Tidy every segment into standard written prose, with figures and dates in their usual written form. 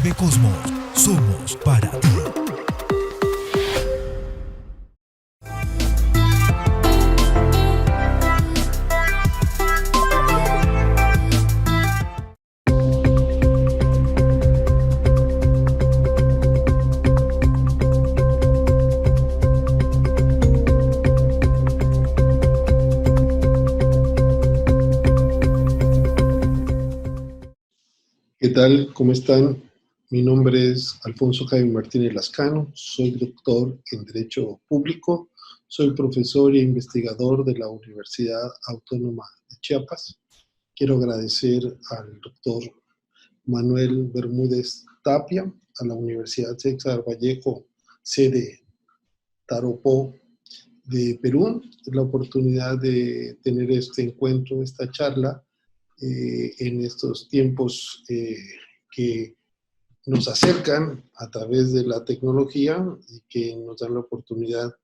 TV Cosmos, somos para ti. ¿Qué tal? ¿Cómo están? Mi nombre es Alfonso Jaime Martínez Lascano, soy doctor en Derecho Público, soy profesor e investigador de la Universidad Autónoma de Chiapas. Quiero agradecer al doctor Manuel Bermúdez Tapia, a la Universidad César Vallejo, sede Taropó de Perú, la oportunidad de tener este encuentro, esta charla, en estos tiempos que nos acercan a través de la tecnología y que nos dan la oportunidad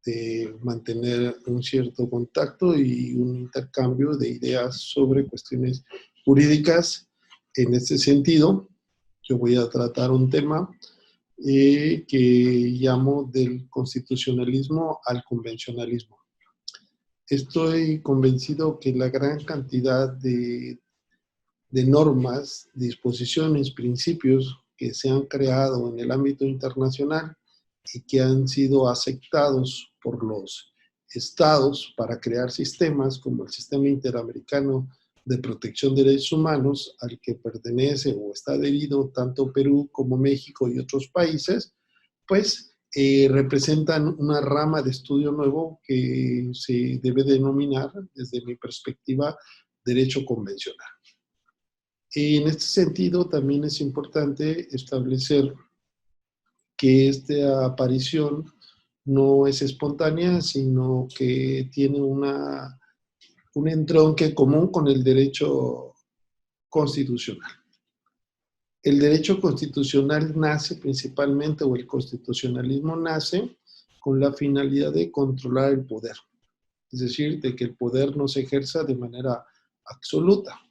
de mantener un cierto contacto y un intercambio de ideas sobre cuestiones jurídicas. En este sentido, yo voy a tratar un tema que llamo del constitucionalismo al convencionalismo. Estoy convencido que la gran cantidad de normas, disposiciones, principios que se han creado en el ámbito internacional y que han sido aceptados por los estados para crear sistemas como el Sistema Interamericano de Protección de Derechos Humanos, al que pertenece o está adherido tanto Perú como México y otros países, pues representan una rama de estudio nuevo que se debe denominar, desde mi perspectiva, derecho convencional. En este sentido, también es importante establecer que esta aparición no es espontánea, sino que tiene un entronque común con el derecho constitucional. El derecho constitucional nace principalmente, o el constitucionalismo nace con la finalidad de controlar el poder, es decir, de que el poder no se ejerza de manera absoluta.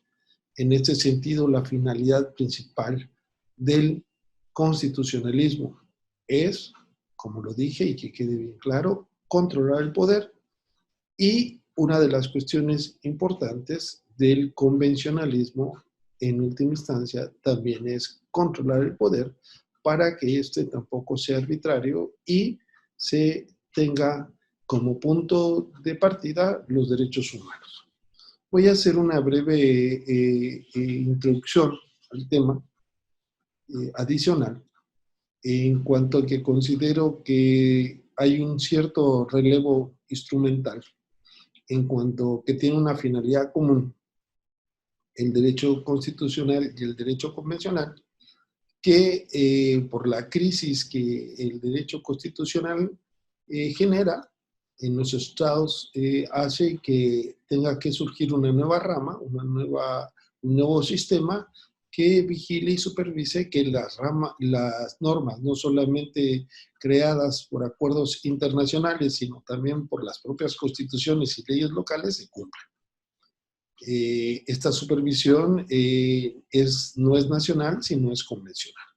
En este sentido, la finalidad principal del constitucionalismo es, como lo dije y que quede bien claro, controlar el poder. Y una de las cuestiones importantes del convencionalismo, en última instancia, también es controlar el poder para que éste tampoco sea arbitrario y se tenga como punto de partida los derechos humanos. Voy a hacer una breve introducción al tema adicional en cuanto a que considero que hay un cierto relevo instrumental en cuanto que tiene una finalidad común, el derecho constitucional y el derecho convencional, que por la crisis que el derecho constitucional genera en los estados, hace que tenga que surgir una nueva rama, un nuevo sistema que vigile y supervise que las normas, no solamente creadas por acuerdos internacionales, sino también por las propias constituciones y leyes locales, se cumplan. Esta supervisión no es nacional, sino es convencional.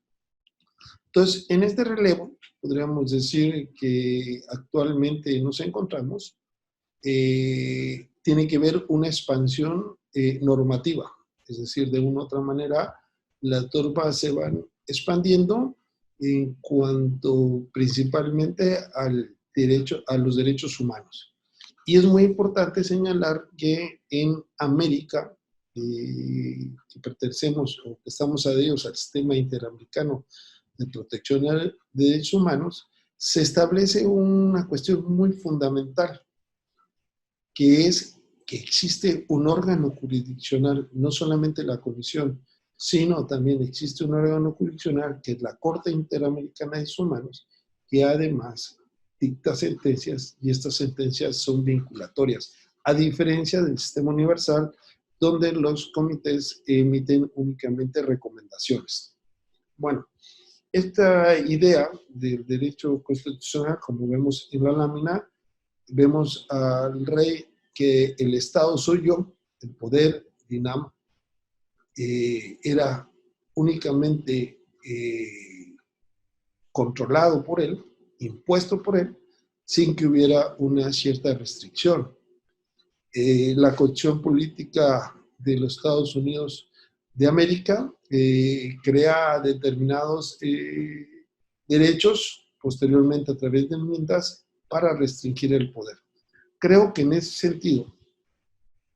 Entonces, en este relevo, podríamos decir que actualmente nos encontramos, tiene que ver una expansión normativa, es decir, de una u otra manera, las normas se van expandiendo en cuanto principalmente a los derechos humanos. Y es muy importante señalar que en América, que pertenecemos o que estamos adheridos al Sistema Interamericano de Protección de Derechos Humanos, se establece una cuestión muy fundamental, que es que existe un órgano jurisdiccional, no solamente la Comisión, sino también existe un órgano jurisdiccional que es la Corte Interamericana de Derechos Humanos, que además dicta sentencias, y estas sentencias son vinculatorias, a diferencia del sistema universal, donde los comités emiten únicamente recomendaciones. Bueno, esta idea del derecho constitucional, como vemos en la lámina, vemos al rey que el Estado soy yo, el poder, DINAM, era únicamente controlado por él, impuesto por él, sin que hubiera una cierta restricción. La constitución política de los Estados Unidos de América crea determinados derechos, posteriormente a través de enmiendas, para restringir el poder. Creo que en ese sentido,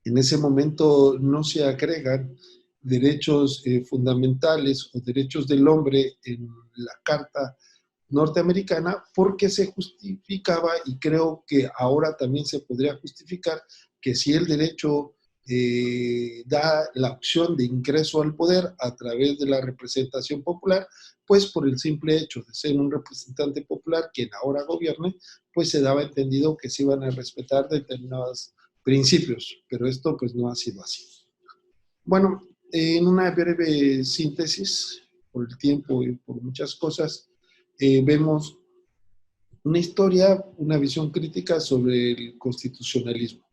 en ese momento no se agregan derechos fundamentales o derechos del hombre en la Carta norteamericana, porque se justificaba, y creo que ahora también se podría justificar, que si el derecho da la opción de ingreso al poder a través de la representación popular, pues por el simple hecho de ser un representante popular quien ahora gobierne, pues se daba entendido que se iban a respetar determinados principios, pero esto pues no ha sido así. Bueno, en una breve síntesis, por el tiempo y por muchas cosas, vemos una historia, una visión crítica sobre el constitucionalismo.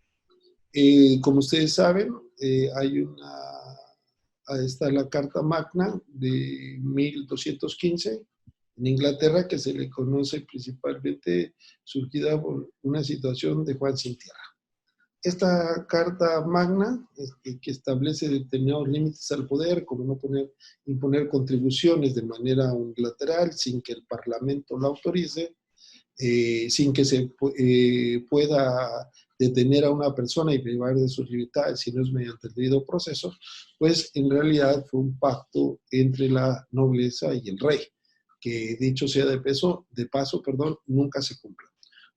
Como ustedes saben, está la Carta Magna de 1215 en Inglaterra, que se le conoce principalmente surgida por una situación de Juan sin tierra. Esta Carta Magna, que establece determinados límites al poder, como no imponer contribuciones de manera unilateral, sin que el Parlamento la autorice, sin que se pueda detener a una persona y privar de sus libertades si no es mediante el debido proceso, pues en realidad fue un pacto entre la nobleza y el rey, que dicho sea de paso, nunca se cumplió.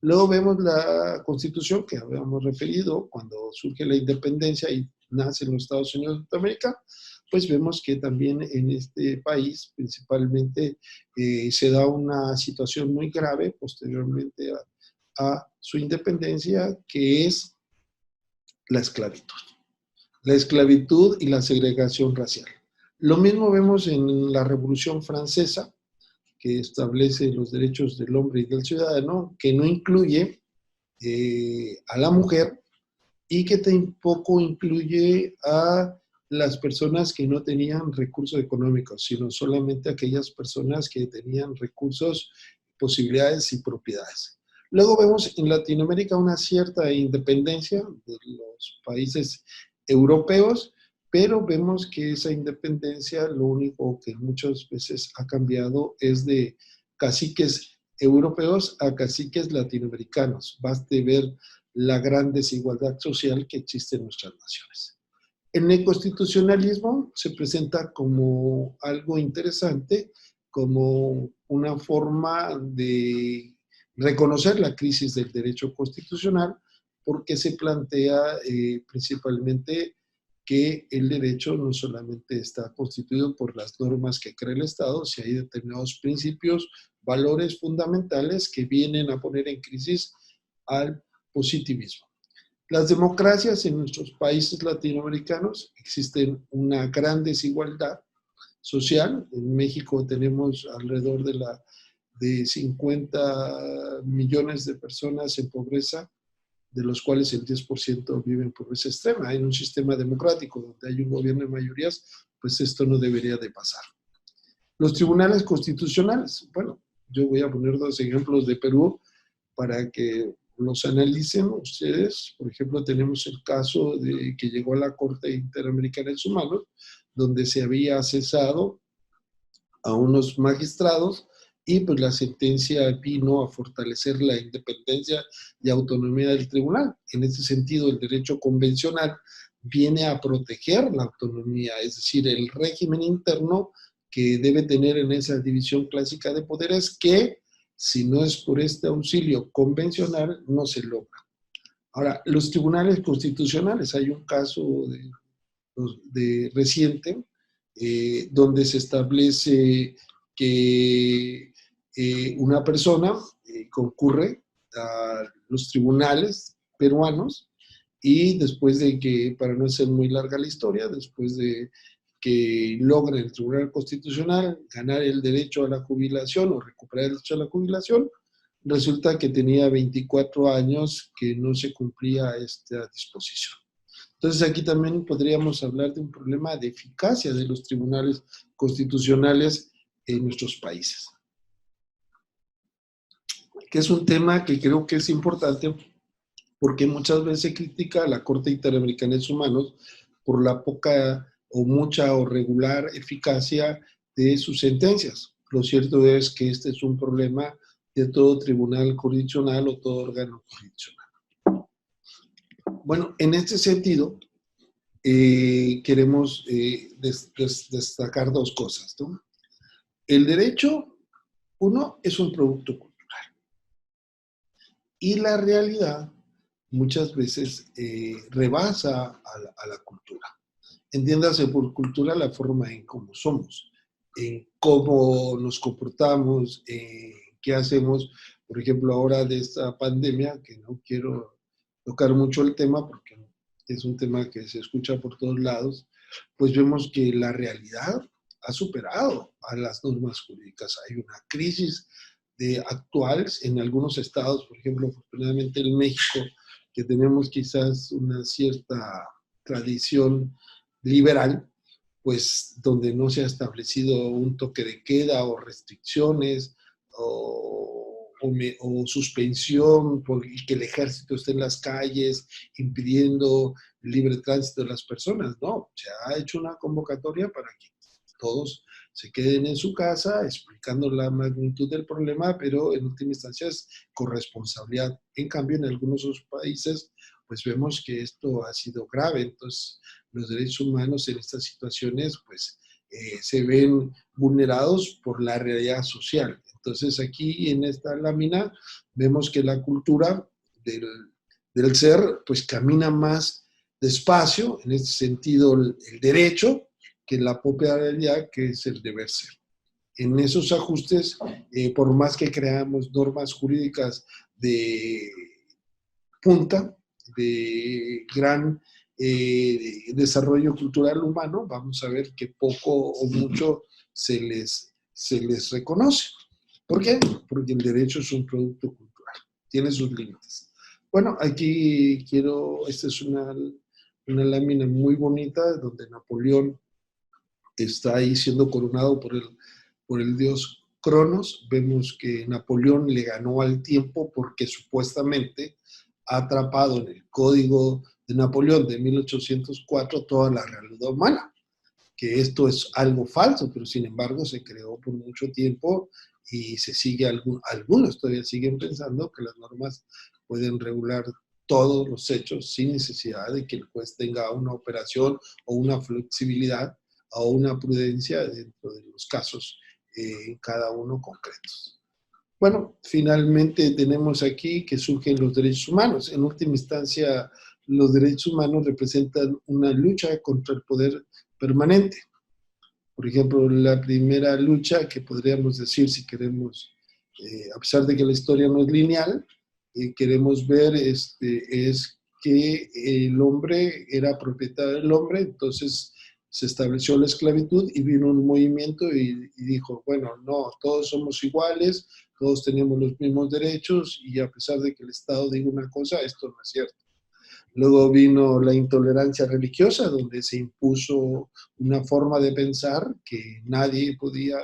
Luego vemos la Constitución que habíamos referido cuando surge la independencia y nace en los Estados Unidos de Norteamérica, pues vemos que también en este país principalmente se da una situación muy grave posteriormente a su independencia, que es la esclavitud. La esclavitud y la segregación racial. Lo mismo vemos en la Revolución Francesa, que establece los derechos del hombre y del ciudadano, que no incluye a la mujer y que tampoco incluye a las personas que no tenían recursos económicos, sino solamente aquellas personas que tenían recursos, posibilidades y propiedades. Luego vemos en Latinoamérica una cierta independencia de los países europeos, pero vemos que esa independencia lo único que muchas veces ha cambiado es de caciques europeos a caciques latinoamericanos. Baste ver la gran desigualdad social que existe en nuestras naciones. En el constitucionalismo se presenta como algo interesante, como una forma de reconocer la crisis del derecho constitucional, porque se plantea principalmente que el derecho no solamente está constituido por las normas que crea el Estado, sino hay determinados principios, valores fundamentales que vienen a poner en crisis al positivismo. Las democracias en nuestros países latinoamericanos existen una gran desigualdad social. En México tenemos alrededor de 50 millones de personas en pobreza, de los cuales el 10% vive en pobreza extrema. En un sistema democrático donde hay un gobierno de mayorías, pues esto no debería de pasar. Los tribunales constitucionales. Bueno, yo voy a poner dos ejemplos de Perú para que los analicen ustedes. Por ejemplo, tenemos el caso de que llegó a la Corte Interamericana de Derechos Humanos, donde se había cesado a unos magistrados y pues la sentencia vino a fortalecer la independencia y autonomía del tribunal. En ese sentido, el derecho convencional viene a proteger la autonomía, es decir, el régimen interno que debe tener en esa división clásica de poderes que, si no es por este auxilio convencional, no se logra. Ahora, los tribunales constitucionales, hay un caso reciente donde se establece que una persona concurre a los tribunales peruanos y después de que, para no ser muy larga la historia, después de que logra el Tribunal Constitucional ganar el derecho a la jubilación o recuperar el derecho a la jubilación, resulta que tenía 24 años que no se cumplía esta disposición. Entonces aquí también podríamos hablar de un problema de eficacia de los tribunales constitucionales en nuestros países. Que es un tema que creo que es importante porque muchas veces se critica a la Corte Interamericana de Derechos Humanos por la poca o mucha o regular eficacia de sus sentencias. Lo cierto es que este es un problema de todo tribunal jurisdiccional o todo órgano jurisdiccional. Bueno, en este sentido, queremos destacar dos cosas, ¿no? El derecho, uno, es un producto cultural. Y la realidad muchas veces rebasa a la cultura. Entiéndase por cultura la forma en cómo somos, en cómo nos comportamos, qué hacemos. Por ejemplo, ahora de esta pandemia, que no quiero tocar mucho el tema porque es un tema que se escucha por todos lados, pues vemos que la realidad ha superado a las normas jurídicas. Hay una crisis actual en algunos estados, por ejemplo, afortunadamente en México, que tenemos quizás una cierta tradición liberal, pues donde no se ha establecido un toque de queda o restricciones o suspensión y que el ejército esté en las calles impidiendo el libre tránsito de las personas. No, se ha hecho una convocatoria para que todos se queden en su casa explicando la magnitud del problema, pero en última instancia es corresponsabilidad. En cambio, en algunos otros países, pues vemos que esto ha sido grave. Entonces, los derechos humanos en estas situaciones, pues, se ven vulnerados por la realidad social. Entonces, aquí en esta lámina vemos que la cultura del ser, pues, camina más despacio, en este sentido, el derecho, que la propia realidad, que es el deber ser. En esos ajustes, por más que creamos normas jurídicas de punta, de gran desarrollo cultural humano, vamos a ver que poco o mucho se les reconoce. ¿Por qué? Porque el derecho es un producto cultural, tiene sus límites. Bueno, aquí esta es una lámina muy bonita donde Napoleón está ahí siendo coronado por el dios Cronos. Vemos que Napoleón le ganó al tiempo porque supuestamente ha atrapado en el Código de Napoleón de 1804 toda la realidad humana, que esto es algo falso, pero sin embargo se creó por mucho tiempo y se sigue, algunos todavía siguen pensando que las normas pueden regular todos los hechos sin necesidad de que el juez tenga una operación o una flexibilidad o una prudencia dentro de los casos en cada uno concretos. Bueno, finalmente tenemos aquí que surgen los derechos humanos. En última instancia, los derechos humanos representan una lucha contra el poder permanente. Por ejemplo, la primera lucha que podríamos decir, si queremos, a pesar de que la historia no es lineal, queremos ver es que el hombre era propietario del hombre, entonces se estableció la esclavitud y vino un movimiento y dijo, bueno, no, todos somos iguales, todos tenemos los mismos derechos y a pesar de que el Estado diga una cosa, esto no es cierto. Luego vino la intolerancia religiosa, donde se impuso una forma de pensar que nadie podía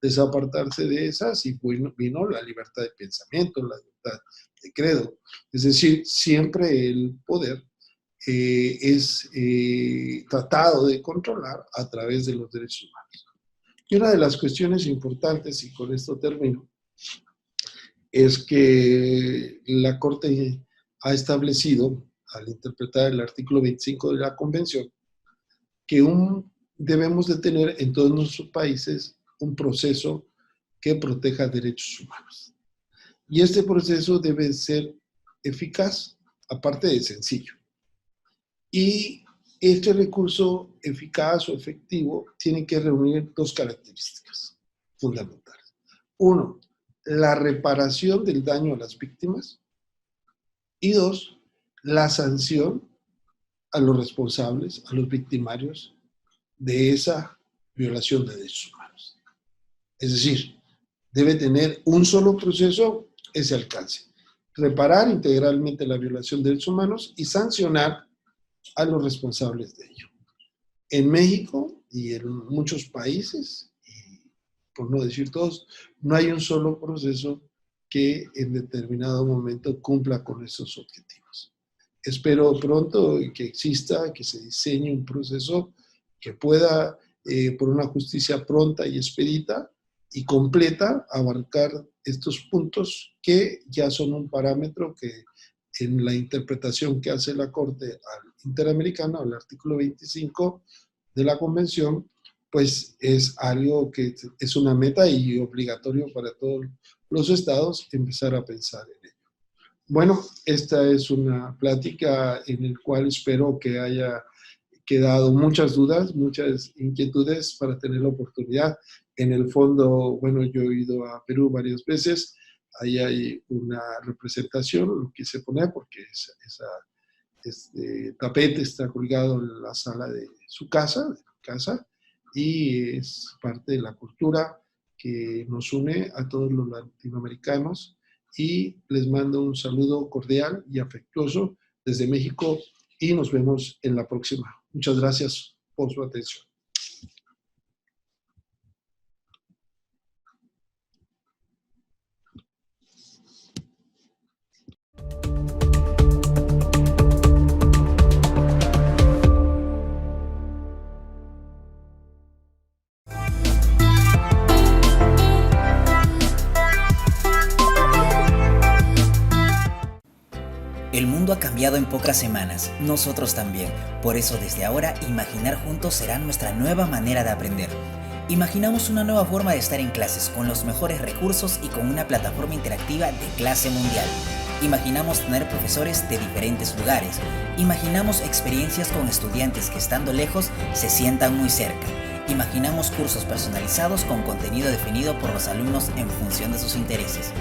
desapartarse de esas, y vino la libertad de pensamiento, la libertad de credo. Es decir, siempre el poder es tratado de controlar a través de los derechos humanos. Y una de las cuestiones importantes, y con esto termino, es que la Corte ha establecido, al interpretar el artículo 25 de la Convención, que debemos de tener en todos nuestros países un proceso que proteja derechos humanos. Y este proceso debe ser eficaz, aparte de sencillo. Y este recurso eficaz o efectivo tiene que reunir dos características fundamentales. Uno, la reparación del daño a las víctimas. Y dos, la sanción a los responsables, a los victimarios de esa violación de derechos humanos. Es decir, debe tener un solo proceso ese alcance. Reparar integralmente la violación de derechos humanos y sancionar a los responsables de ello. En México y en muchos países, por no decir todos, no hay un solo proceso que en determinado momento cumpla con esos objetivos. Espero pronto que exista, que se diseñe un proceso que pueda, por una justicia pronta y expedita y completa, abarcar estos puntos que ya son un parámetro que en la interpretación que hace la Corte Interamericana, al artículo 25 de la Convención, pues es algo que es una meta y obligatorio para todos los estados empezar a pensar en ello. Bueno, esta es una plática en la cual espero que haya quedado muchas dudas, muchas inquietudes para tener la oportunidad. En el fondo, bueno, yo he ido a Perú varias veces, ahí hay una representación, lo quise poner porque este tapete está colgado en la sala de su casa, y es parte de la cultura que nos une a todos los latinoamericanos, y les mando un saludo cordial y afectuoso desde México y nos vemos en la próxima. Muchas gracias por su atención. El mundo ha cambiado en pocas semanas, nosotros también. Por eso desde ahora, imaginar juntos será nuestra nueva manera de aprender. Imaginamos una nueva forma de estar en clases, con los mejores recursos y con una plataforma interactiva de clase mundial. Imaginamos tener profesores de diferentes lugares. Imaginamos experiencias con estudiantes que estando lejos se sientan muy cerca. Imaginamos cursos personalizados con contenido definido por los alumnos en función de sus intereses.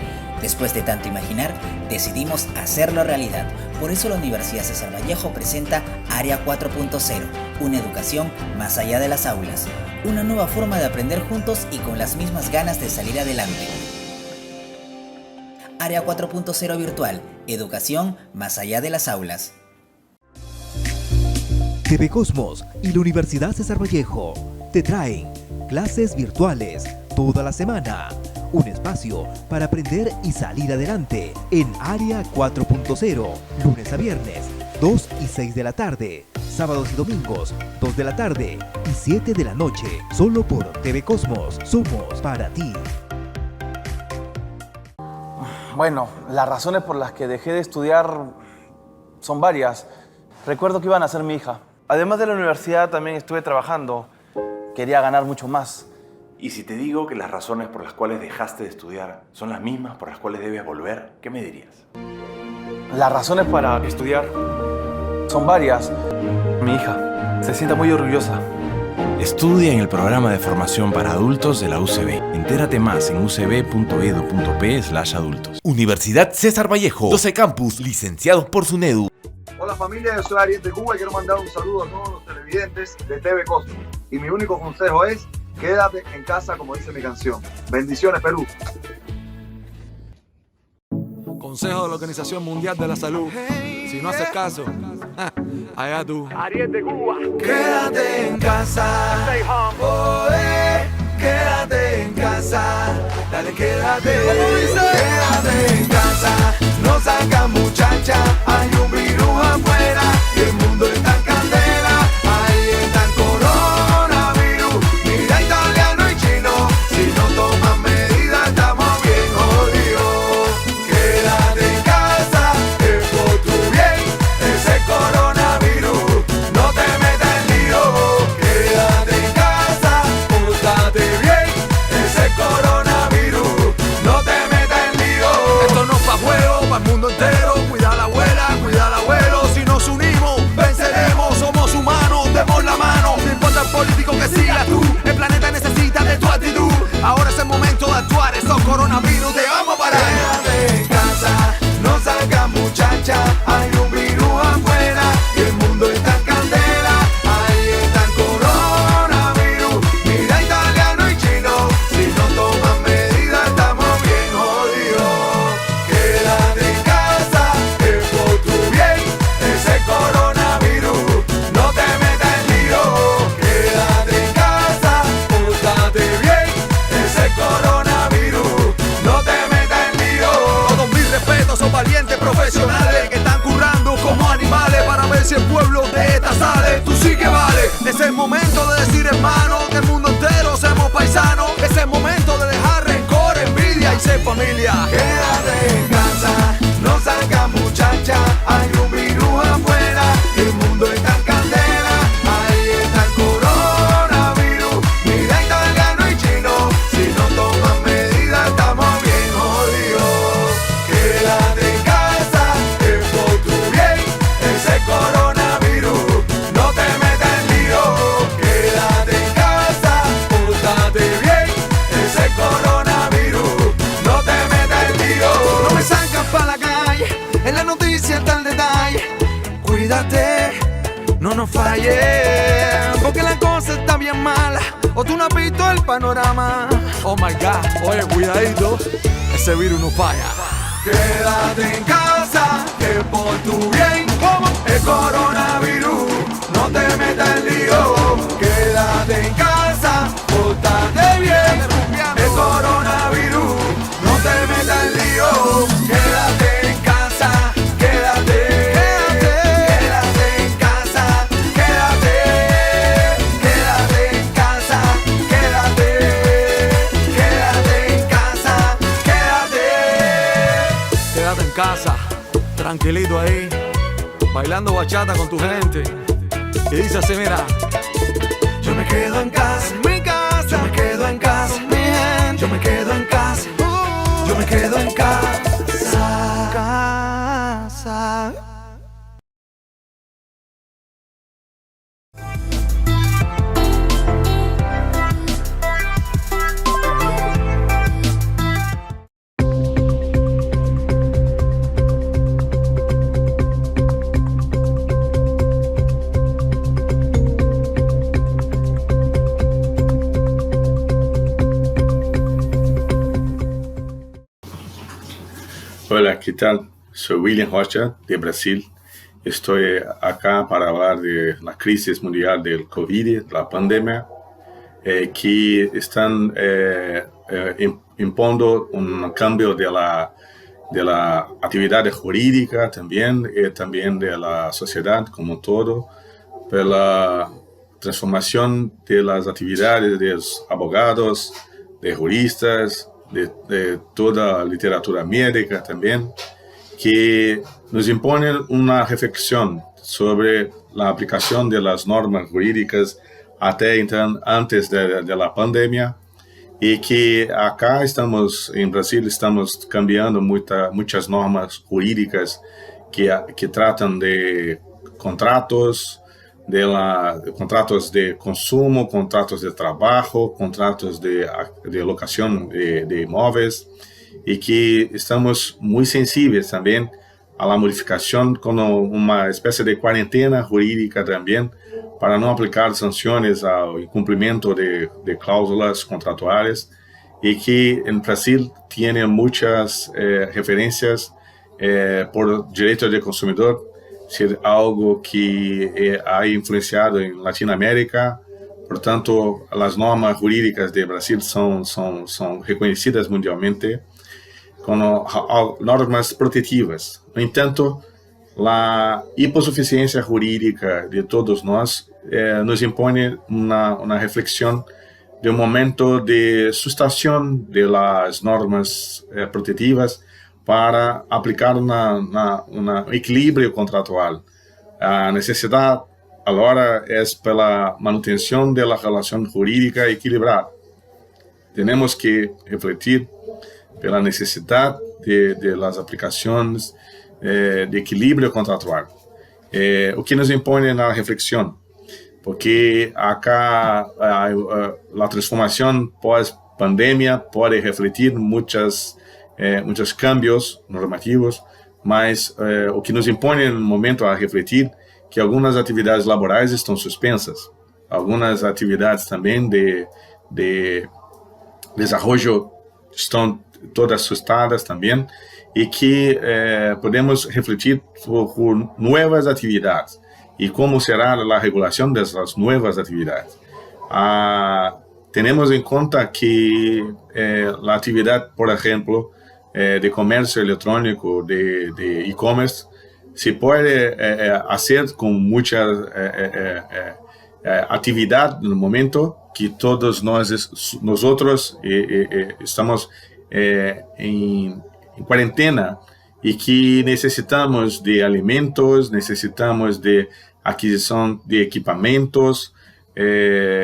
Después de tanto imaginar, decidimos hacerlo realidad. Por eso la Universidad César Vallejo presenta Área 4.0, una educación más allá de las aulas. Una nueva forma de aprender juntos y con las mismas ganas de salir adelante. Área 4.0 virtual, educación más allá de las aulas. TV Cosmos y la Universidad César Vallejo te traen clases virtuales toda la semana. Un espacio para aprender y salir adelante en Área 4.0, lunes a viernes, 2 y 6 de la tarde, sábados y domingos, 2 de la tarde y 7 de la noche, solo por TV Cosmos. Somos para ti. Bueno, las razones por las que dejé de estudiar son varias. Recuerdo que iban a ser mi hija. Además de la universidad también estuve trabajando. Quería ganar mucho más. Y si te digo que las razones por las cuales dejaste de estudiar son las mismas por las cuales debes volver, ¿qué me dirías? Las razones para estudiar son varias. Mi hija se siente muy orgullosa. Estudia en el programa de formación para adultos de la UCB. Entérate más en ucb.edu.p/adultos. Universidad César Vallejo, 12 campus licenciados por SUNEDU. Hola familia, yo soy Ariel de Cuba y quiero mandar un saludo a todos los televidentes de TV Cosmos. Y mi único consejo es: quédate en casa, como dice mi canción. Bendiciones, Perú. Consejo de la Organización Mundial de la Salud. Si no haces caso, allá tú. Ariel de Cuba. Quédate en casa. Stay home. Quédate en casa. Dale, quédate. Quédate en casa. No saca muchacha. Hay un virus afuera y el mundo está en candela. Ahí está el coronavirus. Mira italiano y chino. Si no toman medidas estamos bien jodidos. Quédate en casa, es por tu bien. Ese coronavirus no te metas en lío. Quédate en casa, pórtate bien. Ese coronavirus no te metas en lío. Esto no es pa' juego, pa' el mundo entero. Cuida a la abuela, cuida al abuelo. Si nos unimos, venceremos. Somos humanos, demos la mano. No importa el político que sigas tú. El planeta necesita de tu actitud. Ahora es el momento de actuar. Estos coronavirus te vamos a parar. Quédate en casa, no salgas muchacha. Hay un virus afuera y el mundo está en candela. Ahí está el coronavirus. Mira italiano y chino. Si no toman medidas estamos bien jodidos. Quédate en casa, es por tu bien. Ese coronavirus no te metas en lío. Quédate en casa, pórtate bien. Ese momento de decir hermano, que el mundo entero seamos paisanos. Es el momento de dejar rencor, envidia y ser familia. Quédate en casa, no salgas muchacha, hay un virus afuera, el mundo está en candela, ahí está el coronavirus. Mira y italiano y chino, si no toman medidas estamos bien jodidos. Quédate en casa, es por tu bien, ese coronavirus no te metas en lío. Quédate en casa, pórtate bien, ese coronavirus no te metas en lío. No me sacas pa' la calle, en la noticia está el detalle. Cuídate, no nos falles, porque la cosa está bien mala, o tú no has visto el panorama. Oh my God, oye, cuidadito, ese virus no falla. Quédate en casa, que por tu bien, como el coronavirus, no te metas en lío. Quédate en casa, pórtate bien, el coronavirus, no te metas en lío. Quédate en casa, quédate en casa, quédate en casa, quédate en casa, quédate en casa, tranquilito ahí, bailando bachata con tu gente. Y dice así, mira, yo me quedo en casa, en mi casa, yo me quedo en casa, mi gente, yo me quedo en casa, yo me quedo en casa. Hola, ¿qué tal? Soy William Rocha, de Brasil. Estoy acá para hablar de la crisis mundial del COVID, la pandemia, que están impondo un cambio de la actividad jurídica también, y también de la sociedad como todo, por la transformación de las actividades de los abogados, de juristas, de toda la literatura médica también, que nos imponen una reflexión sobre la aplicación de las normas jurídicas antes de la pandemia, y que acá en Brasil estamos cambiando muchas normas jurídicas que tratan de contratos, contratos de consumo, contratos de trabajo, contratos de locación de imóveis, y que estamos muy sensibles también a la modificación como una especie de cuarentena jurídica también, para no aplicar sanciones al incumplimiento de cláusulas contractuales, y que en Brasil tiene muchas referencias por derechos del consumidor, ser algo que ha influenciado en Latinoamérica. Por tanto, las normas jurídicas de Brasil son reconocidas mundialmente como normas protectivas. No entanto, la hiposuficiencia jurídica de todos nos impone una reflexión de un momento de sustracción de las normas protectivas para aplicar un equilibrio contractual. A necesidad ahora es pela manutención de la relación jurídica equilibrada. Tenemos que refletir pela necesidad de las aplicaciones de equilibrio contractual, o que nos impone la reflexión, porque acá la transformación pós-pandemia puede refletir muchos cambios normativos, mas o que nos impõe no momento a refletir que algumas atividades laborais estão suspensas, algumas atividades também de desenvolvimento estão todas assustadas também, e que podemos refletir por novas atividades e como será a regulação dessas novas atividades. Temos em conta que a atividade, por exemplo, de comércio eletrônico, de e-commerce, se pode fazer com muita atividad no momento que todos nosotros estamos em quarentena e que necessitamos de alimentos, necessitamos de aquisição de equipamentos,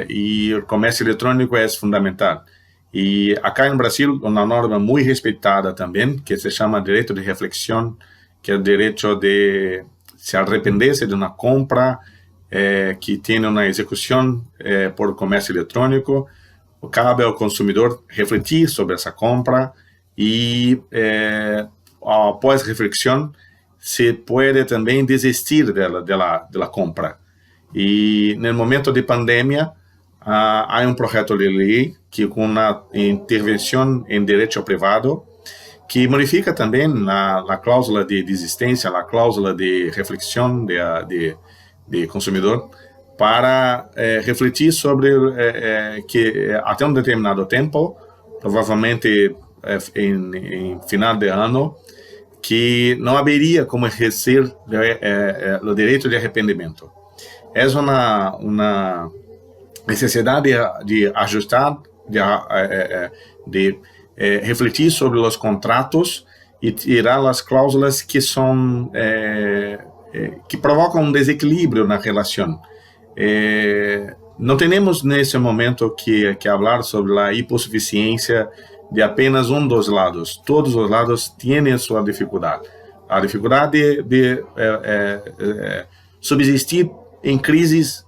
e o comércio eletrônico é fundamental. E acá no Brasil, uma norma muito respeitada também, que se chama direito de reflexão, que é o direito de se arrepender-se de uma compra que tem uma execução por comércio eletrônico. Cabe ao consumidor refletir sobre essa compra e, após reflexão, se pode também desistir da compra. E no momento de pandemia, há um projeto de lei que, com uma intervenção em direito privado, que modifica também a cláusula de desistência, a cláusula de reflexão de consumidor, para refletir sobre que até um determinado tempo, provavelmente em final de ano, que não haveria como exercer o direito de arrependimento. É uma necessidade de ajustar, de refletir sobre os contratos e tirar as cláusulas que são que provocam um desequilíbrio na relação. Não temos nesse momento que falar sobre a hipossuficiência de apenas um dos lados. Todos os lados têm sua dificuldade. A dificuldade de subsistir em crises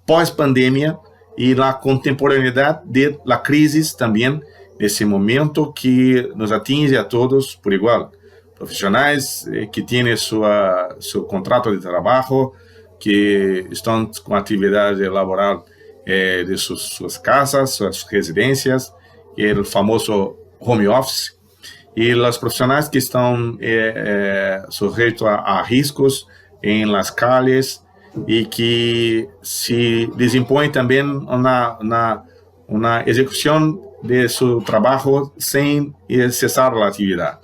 pós-pandemia e na contemporaneidade da crise também, nesse momento que nos atinge a todos por igual. Profissionais que têm seu contrato de trabalho, que estão com atividade laboral de suas casas, suas residências, o famoso home office, e os profissionais que estão sujeitos a riscos em las calles e que se desempenham também uma execução de seu trabalho sem cessar a atividade.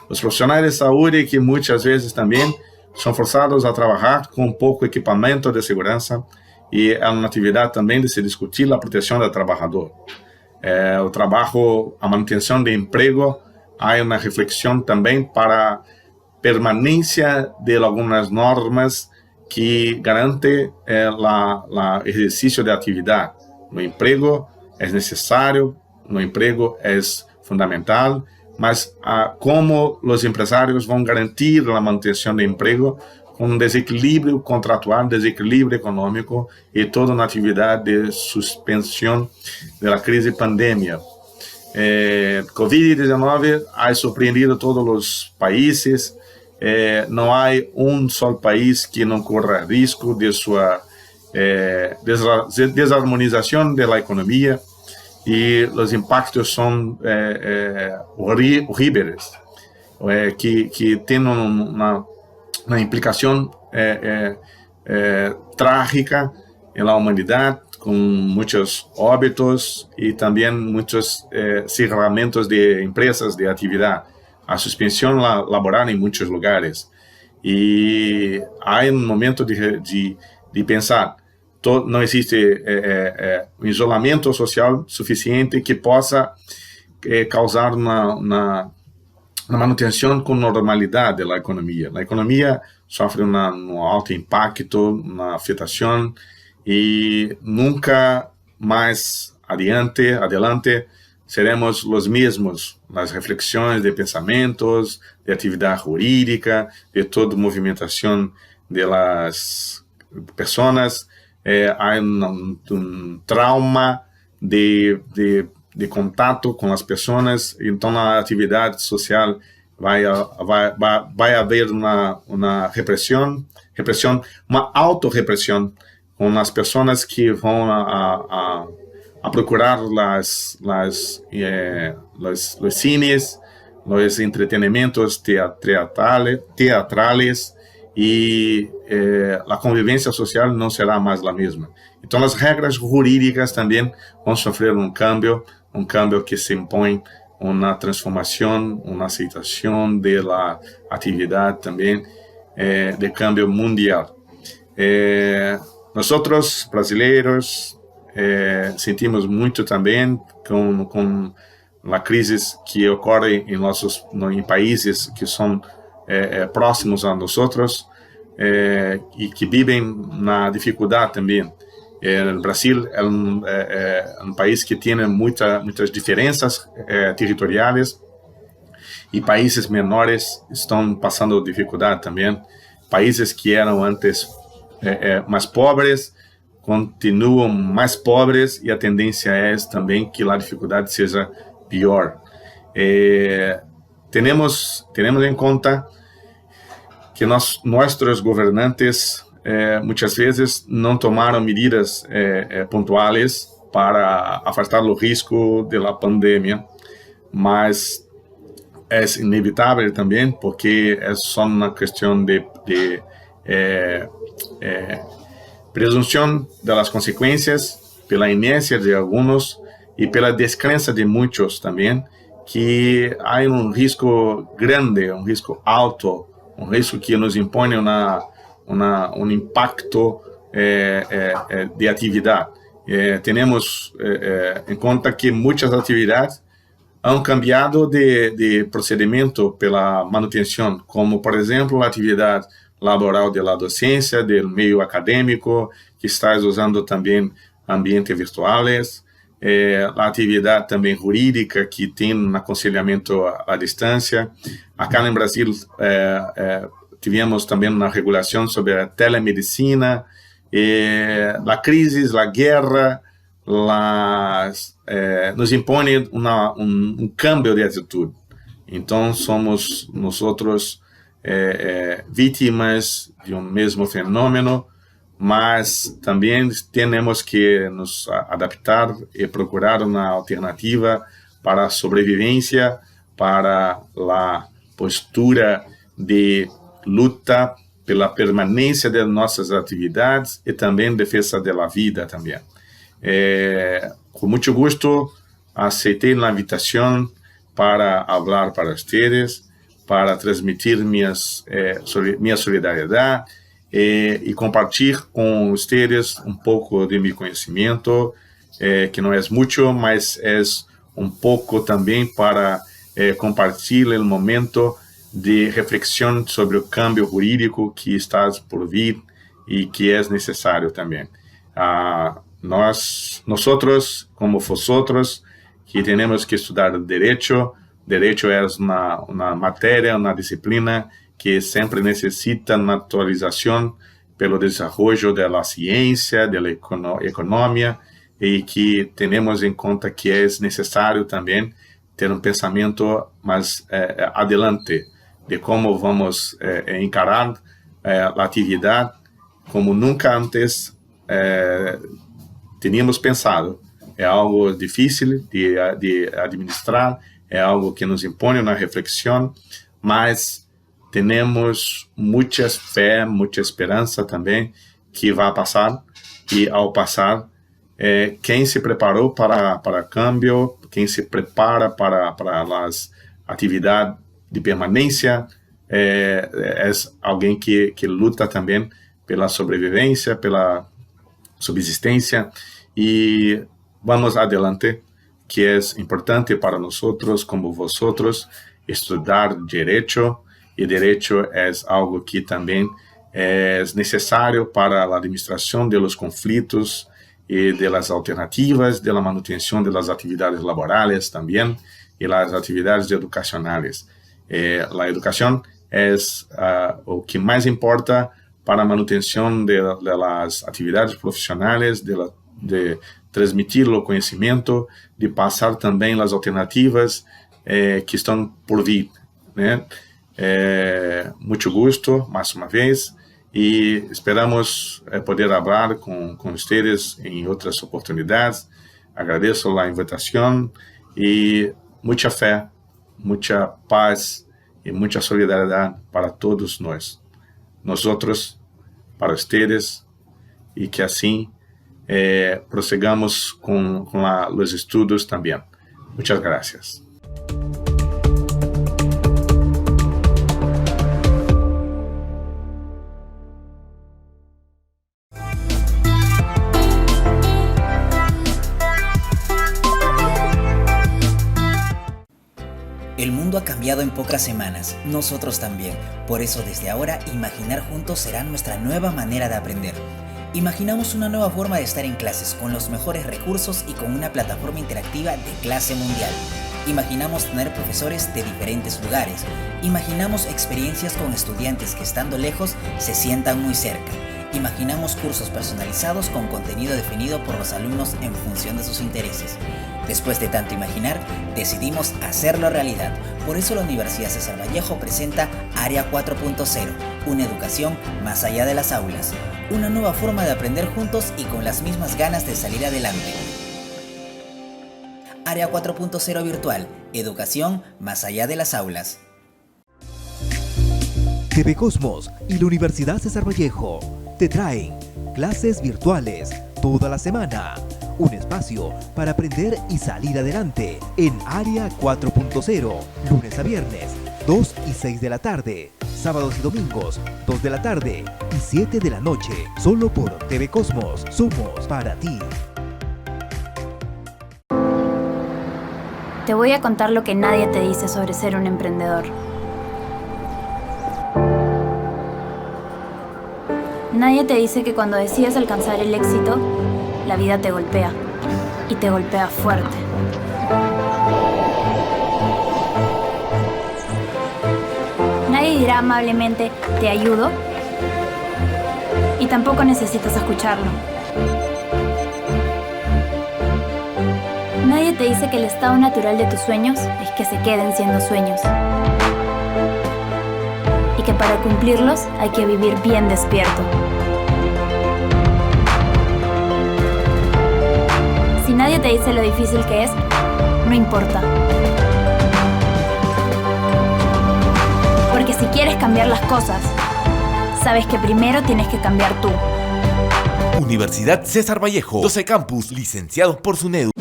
Os profissionais de saúde que muitas vezes também são forçados a trabalhar com pouco equipamento de segurança, e é uma atividade também de se discutir a proteção do trabalhador. O trabalho, a manutenção de emprego, há uma reflexão também para permanência de algumas normas que garante o exercício de atividade. No emprego é necessário, no emprego é fundamental, mas como os empresários vão garantir a manutenção do emprego com um desequilíbrio contratual, desequilíbrio econômico e toda uma atividade de suspensão da crise pandemia. Covid-19 ha surpreendido todos os países. Não há um só país que não corra risco de sua desarmonização da economia, e os impactos são horríveis, que têm uma implicação trágica na humanidade, com muitos óbitos e também muitos cerramentos de empresas de atividade, a suspensão laboral em muitos lugares. E há um momento de pensar, não existe um isolamento social suficiente que possa causar uma manutenção com normalidade da economia. A economia sofre um alto impacto, uma afetação, e nunca mais adelante seremos os mesmos nas reflexões de pensamentos, de atividade jurídica, de toda movimentação das pessoas. Há um trauma de contato com as pessoas, então a atividade social vai haver uma repressão, uma autorrepressão com as pessoas que vão a procurar os cines, os entretenimentos teatrales, e a convivência social não será mais a mesma. Então, as regras jurídicas também vão sofrer um cambio que se impõe uma transformação, uma aceitação da atividade também de cambio mundial. Nosotros, brasileiros, sentimos muito também com a crise que ocorre em países que são próximos a nós e que vivem na dificuldade também. O Brasil é um país que tem muitas diferenças territoriais e países menores estão passando dificuldade também. Países que eram antes mais pobres continuam mais pobres e a tendência é também que a dificuldade seja pior. Temos em conta que nossos governantes muitas vezes não tomaram medidas pontuais para afastar o risco da pandemia, mas é inevitável também porque é só uma questão de presunção das consequências pela inércia de alguns e pela descrença de muitos também, que há risco grande, risco alto, risco que nos impõe impacto de atividade. Temos em conta que muitas atividades han cambiado de procedimento pela manutenção, como, por exemplo, a atividade laboral da docência, do meio acadêmico, que está usando também ambientes virtuais, a atividade também jurídica, que tem aconselhamento à distância. Acá no Brasil, tivemos também uma regulação sobre a telemedicina, a crise, a guerra, nos impõe cambio de atitude. Então, somos nós vítimas de mesmo fenômeno, mas também temos que nos adaptar e procurar uma alternativa para a sobrevivência, para a postura de luta pela permanência de nossas atividades e também defesa da vida também. Com muito gosto, aceitei a invitação para falar para vocês, para transmitir minha solidariedade e compartilhar com vocês pouco de meu conhecimento, que não é muito, mas é pouco também para compartilhar o momento de reflexão sobre o cambio jurídico que está por vir e que é necessário também. Nós, como vosotros, que temos que estudar direito é uma matéria, uma disciplina que sempre necessita uma atualização pelo desenvolvimento da ciência, da economia, e que temos em conta que é necessário também ter pensamento mais adelante de como vamos encarar a atividade como nunca antes tínhamos pensado. É algo difícil de administrar, é algo que nos impõe uma reflexão, mas temos muita fé, muita esperança também que vai passar, e ao passar, quem se preparou para câmbio, quem se prepara para as atividades de permanência, é alguém que luta também pela sobrevivência, pela subsistência, e vamos adelante, que é importante para nós, como vosotros, estudar direito, e direito é algo que também é necessário para a administração dos conflitos e das alternativas, da manutenção das atividades laborais também, e das atividades educacionais. A educação é o que mais importa para a manutenção das atividades profissionais, de transmitir o conhecimento, de passar também as alternativas que estão por vir, né? Muito gosto, mais uma vez, e esperamos poder falar com vocês em outras oportunidades. Agradeço a invitação e muita fé, muita paz e muita solidariedade para todos nós. Nosotros, para vocês, e que assim prossigamos com os estudos também. Muchas gracias. mundo ha cambiado en pocas semanas, nosotros también. Por eso desde ahora, imaginar juntos será nuestra nueva manera de aprender. Imaginamos una nueva forma de estar en clases, con los mejores recursos y con una plataforma interactiva de clase mundial. Imaginamos tener profesores de diferentes lugares. Imaginamos experiencias con estudiantes que estando lejos se sientan muy cerca. Imaginamos cursos personalizados con contenido definido por los alumnos en función de sus intereses. Después de tanto imaginar, decidimos hacerlo realidad. Por eso la Universidad César Vallejo presenta Área 4.0, una educación más allá de las aulas. Una nueva forma de aprender juntos y con las mismas ganas de salir adelante. Área 4.0 virtual, educación más allá de las aulas. TV Cosmos y la Universidad César Vallejo te traen clases virtuales toda la semana. Un espacio para aprender y salir adelante en Área 4.0, lunes a viernes, 2 y 6 de la tarde, sábados y domingos, 2 de la tarde y 7 de la noche, solo por TV Cosmos. Somos para ti. Te voy a contar lo que nadie te dice sobre ser un emprendedor. Nadie te dice que cuando decides alcanzar el éxito, la vida te golpea, y te golpea fuerte. Nadie dirá amablemente, te ayudo, y tampoco necesitas escucharlo. Nadie te dice que el estado natural de tus sueños es que se queden siendo sueños. Y que para cumplirlos hay que vivir bien despierto. Si nadie te dice lo difícil que es, no importa. Porque si quieres cambiar las cosas, sabes que primero tienes que cambiar tú. Universidad César Vallejo, 12 campus licenciados por SUNEDU.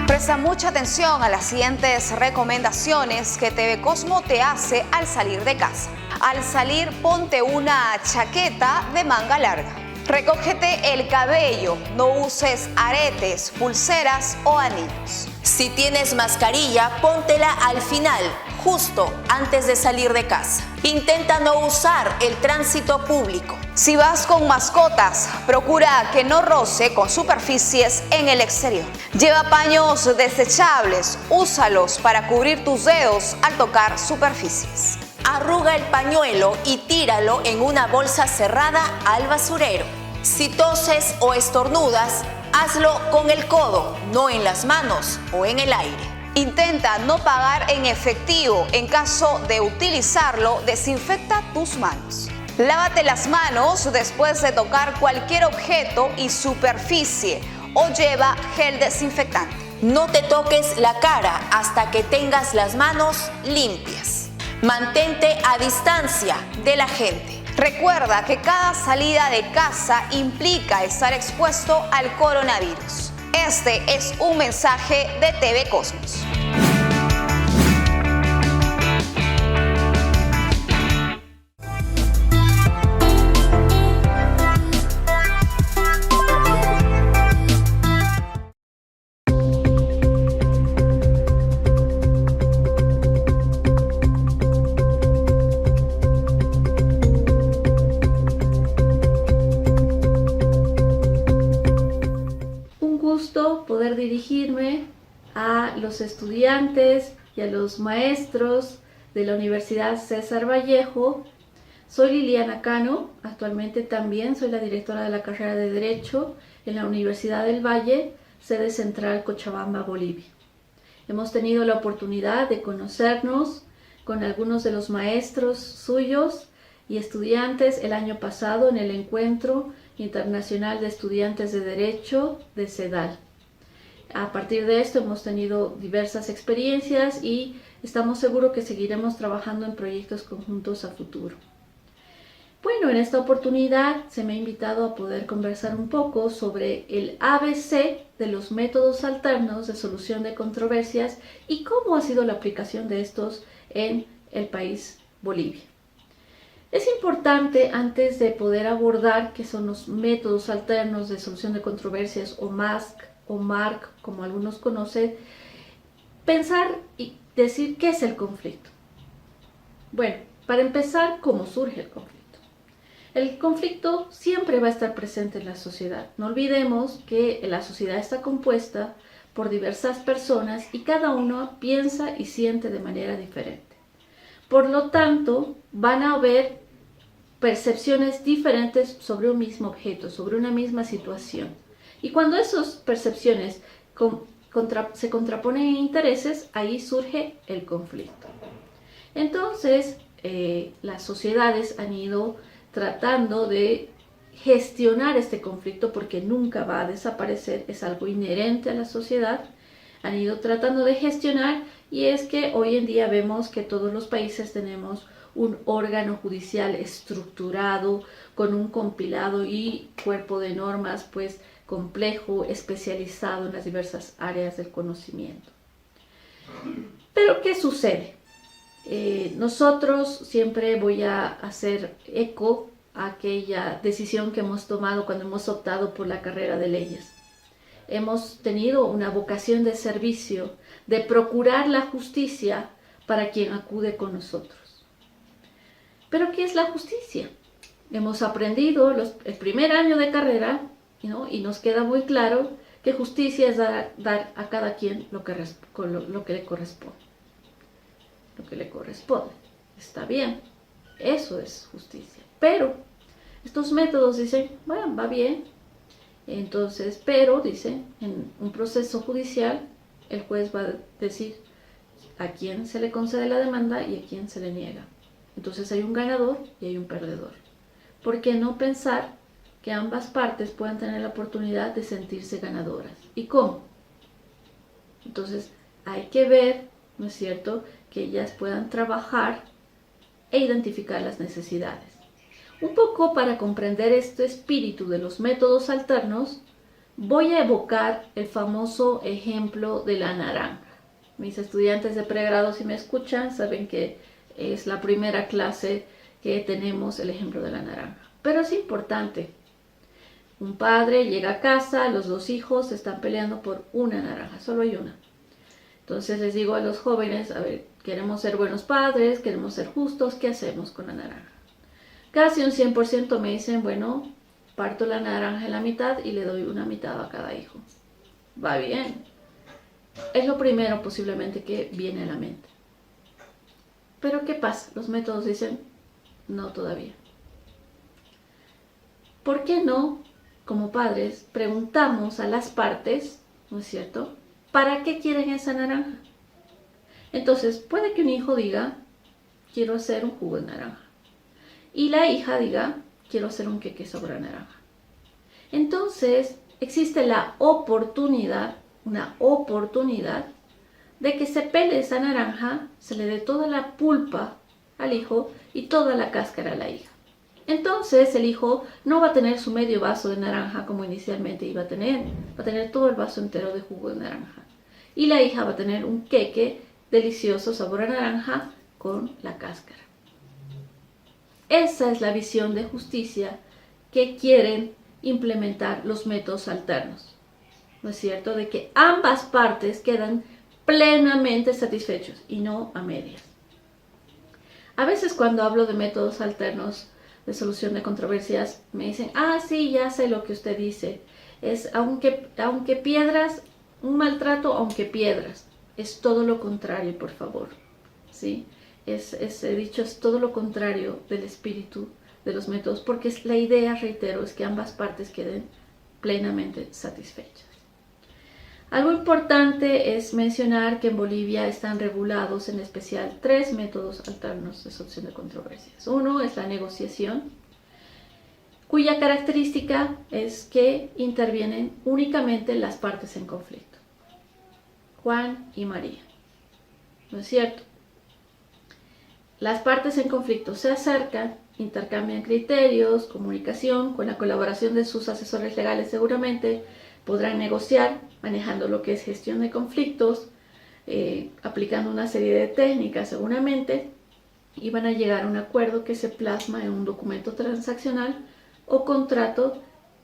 Presta mucha atención a las siguientes recomendaciones que TV Cosmo te hace al salir de casa. Al salir, ponte una chaqueta de manga larga. Recógete el cabello, no uses aretes, pulseras o anillos. Si tienes mascarilla, póntela al final, justo antes de salir de casa. Intenta no usar el tránsito público. Si vas con mascotas, procura que no roce con superficies en el exterior. Lleva paños desechables, úsalos para cubrir tus dedos al tocar superficies. Arruga el pañuelo y tíralo en una bolsa cerrada al basurero. Si toses o estornudas, hazlo con el codo, no en las manos o en el aire. Intenta no pagar en efectivo. En caso de utilizarlo, desinfecta tus manos. Lávate las manos después de tocar cualquier objeto y superficie o lleva gel desinfectante. No te toques la cara hasta que tengas las manos limpias. Mantente a distancia de la gente. Recuerda que cada salida de casa implica estar expuesto al coronavirus. Este es un mensaje de TV Cosmos. Poder dirigirme a los estudiantes y a los maestros de la Universidad César Vallejo. Soy Liliana Cano, actualmente también soy la directora de la carrera de Derecho en la Universidad del Valle, sede central Cochabamba, Bolivia. Hemos tenido la oportunidad de conocernos con algunos de los maestros suyos y estudiantes el año pasado en el Encuentro Internacional de Estudiantes de Derecho de CEDAL. A partir de esto hemos tenido diversas experiencias y estamos seguros que seguiremos trabajando en proyectos conjuntos a futuro. Bueno, en esta oportunidad se me ha invitado a poder conversar un poco sobre el ABC de los métodos alternos de solución de controversias y cómo ha sido la aplicación de estos en el país Bolivia. Es importante, antes de poder abordar qué son los métodos alternos de solución de controversias o MASC o MARC, como algunos conocen, pensar y decir qué es el conflicto. Bueno, para empezar, ¿cómo surge el conflicto? El conflicto siempre va a estar presente en la sociedad. No olvidemos que la sociedad está compuesta por diversas personas y cada uno piensa y siente de manera diferente. Por lo tanto, van a haber percepciones diferentes sobre un mismo objeto, sobre una misma situación. Y cuando esas percepciones se contraponen en intereses, ahí surge el conflicto. Entonces, las sociedades han ido tratando de gestionar este conflicto porque nunca va a desaparecer, es algo inherente a la sociedad. Han ido tratando de gestionar y es que hoy en día vemos que todos los países tenemos un órgano judicial estructurado con un compilado y cuerpo de normas pues complejo, especializado en las diversas áreas del conocimiento. Pero ¿qué sucede? Nosotros siempre voy a hacer eco a aquella decisión que hemos tomado cuando hemos optado por la carrera de leyes. Hemos tenido una vocación de servicio, de procurar la justicia para quien acude con nosotros. ¿Pero qué es la justicia? Hemos aprendido el primer año de carrera, ¿no? Y nos queda muy claro que justicia es dar a cada quien lo que le corresponde. Lo que le corresponde. Está bien, eso es justicia. Pero estos métodos dicen, bueno, va bien. Entonces, pero dicen, en un proceso judicial, el juez va a decir a quién se le concede la demanda y a quién se le niega. Entonces hay un ganador y hay un perdedor. ¿Por qué no pensar que ambas partes puedan tener la oportunidad de sentirse ganadoras? ¿Y cómo? Entonces hay que ver, ¿no es cierto?, que ellas puedan trabajar e identificar las necesidades. Un poco para comprender este espíritu de los métodos alternos, voy a evocar el famoso ejemplo de la naranja. Mis estudiantes de pregrado, si me escuchan, saben que es la primera clase que tenemos el ejemplo de la naranja. Pero es importante. Un padre llega a casa, los dos hijos están peleando por una naranja, solo hay una. Entonces les digo a los jóvenes, a ver, queremos ser buenos padres, queremos ser justos, ¿qué hacemos con la naranja? Casi un 100% me dicen, bueno, parto la naranja en la mitad y le doy una mitad a cada hijo. Va bien. Es lo primero posiblemente que viene a la mente. Pero ¿qué pasa? Los métodos dicen, no todavía. ¿Por qué no, como padres, preguntamos a las partes, ¿no es cierto?, ¿para qué quieren esa naranja? Entonces, puede que un hijo diga, quiero hacer un jugo de naranja. Y la hija diga, quiero hacer un queque sobre naranja. Entonces, existe la oportunidad, una oportunidad, de que se pele esa naranja, se le dé toda la pulpa al hijo y toda la cáscara a la hija. Entonces, el hijo no va a tener su medio vaso de naranja como inicialmente iba a tener todo el vaso entero de jugo de naranja. Y la hija va a tener un queque delicioso sabor a naranja con la cáscara. Esa es la visión de justicia que quieren implementar los métodos alternos. ¿No es cierto? De que ambas partes quedan plenamente satisfechos y no a medias. A veces cuando hablo de métodos alternos de solución de controversias me dicen, sí, ya sé lo que usted dice. Es aunque piedras, un maltrato aunque piedras. Es todo lo contrario, por favor. ¿Sí? He dicho, es todo lo contrario del espíritu de los métodos, porque la idea, reitero, es que ambas partes queden plenamente satisfechas. Algo importante es mencionar que en Bolivia están regulados en especial 3 métodos alternos de solución de controversias. Uno es la negociación, cuya característica es que intervienen únicamente las partes en conflicto. Juan y María. ¿No es cierto? Las partes en conflicto se acercan, intercambian criterios, comunicación, con la colaboración de sus asesores legales seguramente podrán negociar, manejando lo que es gestión de conflictos, aplicando una serie de técnicas seguramente, y van a llegar a un acuerdo que se plasma en un documento transaccional o contrato,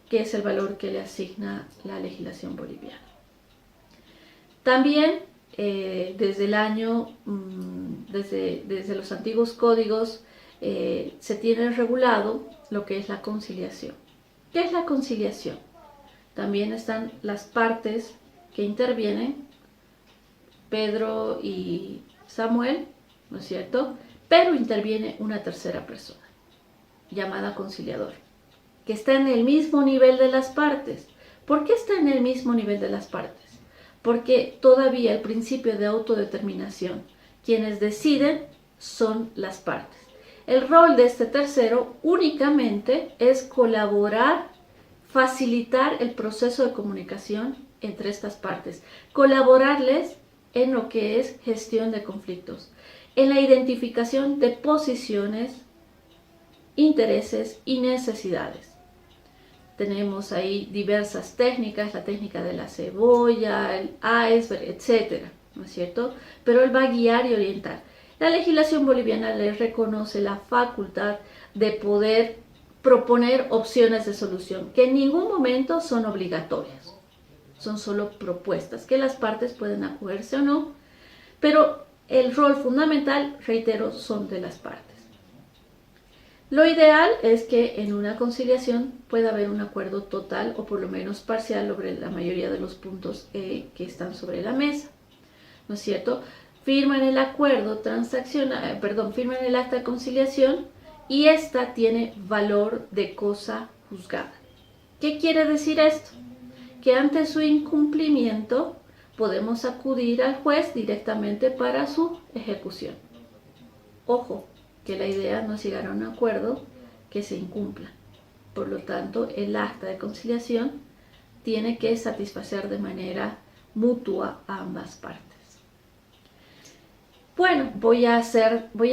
que es el valor que le asigna la legislación boliviana. También desde los antiguos códigos se tiene regulado lo que es la conciliación. ¿Qué es la conciliación? También están las partes que intervienen, Pedro y Samuel, ¿no es cierto? Pero interviene una tercera persona, llamada conciliador, que está en el mismo nivel de las partes. ¿Por qué está en el mismo nivel de las partes? Porque todavía el principio de autodeterminación, quienes deciden son las partes. El rol de este tercero únicamente es colaborar, facilitar el proceso de comunicación entre estas partes, colaborarles en lo que es gestión de conflictos, en la identificación de posiciones, intereses y necesidades. Tenemos ahí diversas técnicas, la técnica de la cebolla, el iceberg, etc., ¿no es cierto? Pero él va a guiar y orientar. La legislación boliviana le reconoce la facultad de poder proponer opciones de solución, que en ningún momento son obligatorias, son solo propuestas, que las partes pueden acogerse o no, pero el rol fundamental, reitero, son de las partes. Lo ideal es que en una conciliación pueda haber un acuerdo total o por lo menos parcial sobre la mayoría de los puntos que están sobre la mesa, ¿no es cierto? Firman el acuerdo transaccional, firman el acta de conciliación y esta tiene valor de cosa juzgada. ¿Qué quiere decir esto? Que ante su incumplimiento podemos acudir al juez directamente para su ejecución. Ojo, que la idea no es llegar a un acuerdo que se incumpla. Por lo tanto, el acta de conciliación tiene que satisfacer de manera mutua a ambas partes. Bueno, voy a